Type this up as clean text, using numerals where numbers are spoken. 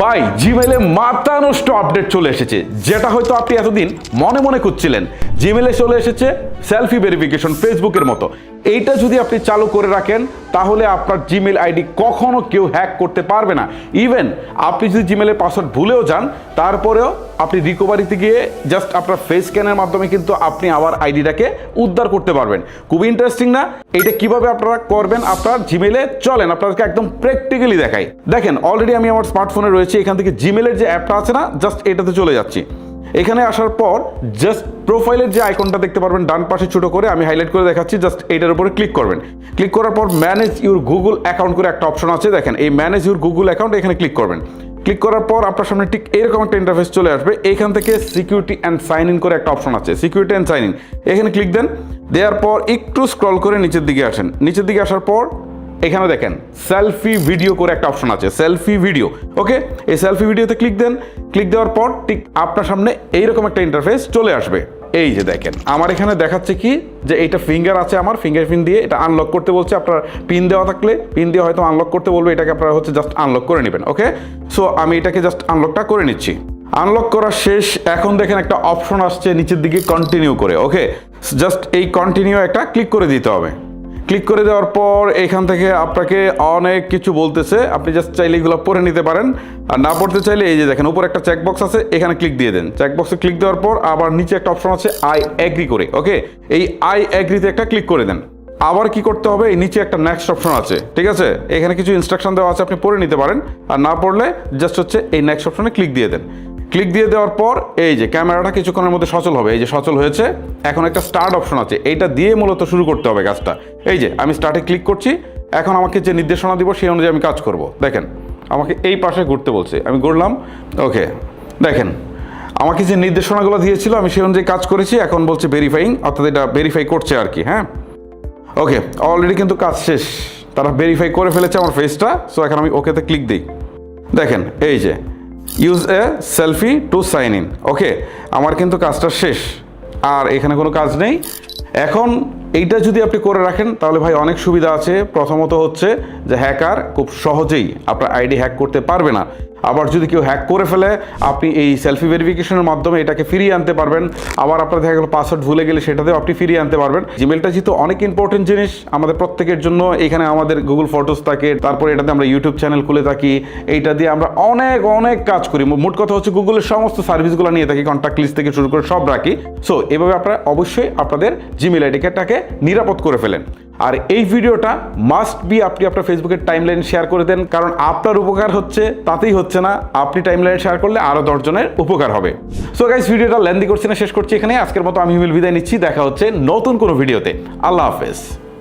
ভাই জিমেলে মাথা নষ্ট আপডেট চলে এসেছে, যেটা হয়তো আপনি এতদিন মনে মনে খুঁজছিলেন। জিমেলে চলে এসেছে সেলফি ভেরিফিকেশন ফেসবুকের মতো। এইটা যদি আপনি চালু করে রাখেন তাহলে আপনার জিমেল আইডি কখনো কেউ হ্যাক করতে পারবে না। ইভেন আপনি যদি জিমেলের পাসওয়ার্ড ভুলেও যান তারপরেও আপনি রিকভারিতে গিয়ে জাস্ট আপনার ফেস স্ক্যানের মাধ্যমে কিন্তু আপনি আবার আইডিটাকে উদ্ধার করতে পারবেন। খুব ইন্টারেস্টিং না? এটা কিভাবে আপনারা করবেন আপনার জিমেলে, চলেন আপনাদেরকে একদম প্র্যাকটিক্যালি দেখাই। দেখেন অলরেডি আমি আমার স্মার্টফোনে রয়েছে, এখান থেকে জিমেলের যে অ্যাপটা আছে না, জাস্ট এটাতে চলে যাচ্ছি। এখানে আসার পর জাস্ট প্রোফাইলের যে আইকনটা দেখতে পারবেন ডান পাশে ছোট করে, আমি হাইলাইট করে দেখাচ্ছি, জাস্ট এইটার উপরে ক্লিক করবেন। ক্লিক করার পর ম্যানেজ ইউর গুগল অ্যাকাউন্ট করে একটা অপশন আছে, দেখেন এই ম্যানেজ ইউর গুগল অ্যাকাউন্ট, এখানে ক্লিক করবেন। ক্লিক করার পর আপনার সামনে ঠিক এরকম একটা ইন্টারফেস চলে আসবে। এইখান থেকে সিকিউরিটি অ্যান্ড সাইন ইন করে একটা অপশন আছে, সিকিউরিটি অ্যান্ড সাইন ইন, এখানে ক্লিক দেন। দেওয়ার পর একটু স্ক্রল করে নিচের দিকে আসেন। নিচের দিকে আসার পর এখানে দেখেন সেলফি ভিডিও করে একটা অপশন আছে, সেলফি ভিডিও। ওকে, এই সেলফি ভিডিওতে ক্লিক দেন। ক্লিক দেওয়ার পর ঠিক আপনার সামনে এইরকম একটা ইন্টারফেস চলে আসবে। এই যে দেখেন আমার এখানে দেখাচ্ছে কি যে এইটা ফিঙ্গার আছে, আমার ফিঙ্গারপ্রিন্ট দিয়ে এটা আনলক করতে বলছে। আপনার পিন দেওয়া থাকলে পিন দিয়ে হয়তো আনলক করতে বলবে, এটাকে আপনারা হচ্ছে জাস্ট আনলক করে নেবেন। ওকে, সো আমি এটাকে জাস্ট আনলকটা করে নিচ্ছি। আনলক করা শেষ। এখন দেখেন একটা অপশন আসছে নিচের দিকে কন্টিনিউ করে। ওকে, জাস্ট এই কন্টিনিউ একটা ক্লিক করে দিতে হবে। ক্লিক করে দেওয়ার পর এখান থেকে আপনাকে অনেক কিছু বলতেছে, আপনি জাস্ট চাইলে এগুলো পড়ে নিতে পারেন, আর না পড়তে চাইলে এই যে দেখেন উপর একটা চেকবক্স আছে, এখানে ক্লিক দিয়ে দেন। চেকবক্সে ক্লিক দেওয়ার পর আবার নিচে একটা অপশন আছে আই এগ্রি করে। ওকে, এই আই এগ্রিতে একটা ক্লিক করে দেন। আবার কি করতে হবে, এই নিচে একটা নেক্সট অপশন আছে, ঠিক আছে, এখানে কিছু ইনস্ট্রাকশন দেওয়া আছে, আপনি পড়ে নিতে পারেন, আর না পড়লে জাস্ট হচ্ছে এই নেক্সট অপশনে ক্লিক দিয়ে দেন। ক্লিক দিয়ে দেওয়ার পর এই যে ক্যামেরাটা কিছুক্ষণের মধ্যে সচল হবে, এই যে সচল হয়েছে। এখন একটা স্টার্ট অপশন আছে, এইটা দিয়ে মূলত শুরু করতে হবে কাজটা। এই যে আমি স্টার্টে ক্লিক করছি, এখন আমাকে যে নির্দেশনা দিব সেই অনুযায়ী আমি কাজ করব। দেখেন আমাকে এই পাশে ঘুরতে বলছে, আমি ঘুরলাম। ওকে, দেখেন আমাকে যে নির্দেশনাগুলো দিয়েছিল আমি সেই অনুযায়ী কাজ করেছি। এখন বলছে ভেরিফাইং, অর্থাৎ এটা ভেরিফাই করছে আর কি। হ্যাঁ, ওকে, অলরেডি কিন্তু কাজ শেষ, তারা ভেরিফাই করে ফেলেছে আমার ফেসটা। সো এখন আমি ওকেতে ক্লিক দিই। দেখেন এই যে use a selfie to sign in. Okay, আমার কিন্তু কাজটা শেষ, আর এখানে কোনো কাজ নেই। এখন এইটা যদি আপনি করে রাখেন তাহলে ভাই অনেক সুবিধা আছে। প্রথমত হচ্ছে যে হ্যাকার খুব সহজেই আপনার আইডি হ্যাক করতে পারবে না। আবার যদি কেউ হ্যাক করে ফেলে আপনি এই সেলফি ভেরিফিকেশনের মাধ্যমে এটাকে ফিরিয়ে আনতে পারবেন। আবার আপনার দেখা গেল পাসওয়ার্ড ভুলে গেলে সেটাতেও আপনি ফিরিয়ে আনতে পারবেন। জিমেলটা যেহেতু অনেক ইম্পর্টেন্ট জিনিস আমাদের প্রত্যেকের জন্য, এখানে আমাদের গুগল ফটোস থাকে, তারপরে এটাতে আমরা ইউটিউব চ্যানেল খুলে থাকি, এইটা দিয়ে আমরা অনেক অনেক কাজ করি। মোট কথা হচ্ছে গুগলের সমস্ত সার্ভিসগুলো নিয়ে থাকি, কন্ট্যাক্ট লিস্ট থেকে শুরু করে সব রাখি। সো এভাবে আপনারা অবশ্যই আপনাদের জিমেল আইডিটাকে নিরাপদ করে ফেলেন। আর এই ভিডিওটা মাস্ট বি আপনি আপনার ফেসবুকের টাইমলাইন শেয়ার করে দেন, কারণ আপনার উপকার হচ্ছে তাতেই হচ্ছে না, আপনি টাইমলাইন শেয়ার করলে আরও 10 জনের উপকার হবে। সো গাইস, ভিডিওটা লেন্দি করছি না, শেষ করছি এখানে। আজকের মতো আমি বিদায় নিচ্ছি, দেখা হচ্ছে নতুন কোনো ভিডিওতে। আল্লাহ হাফেজ।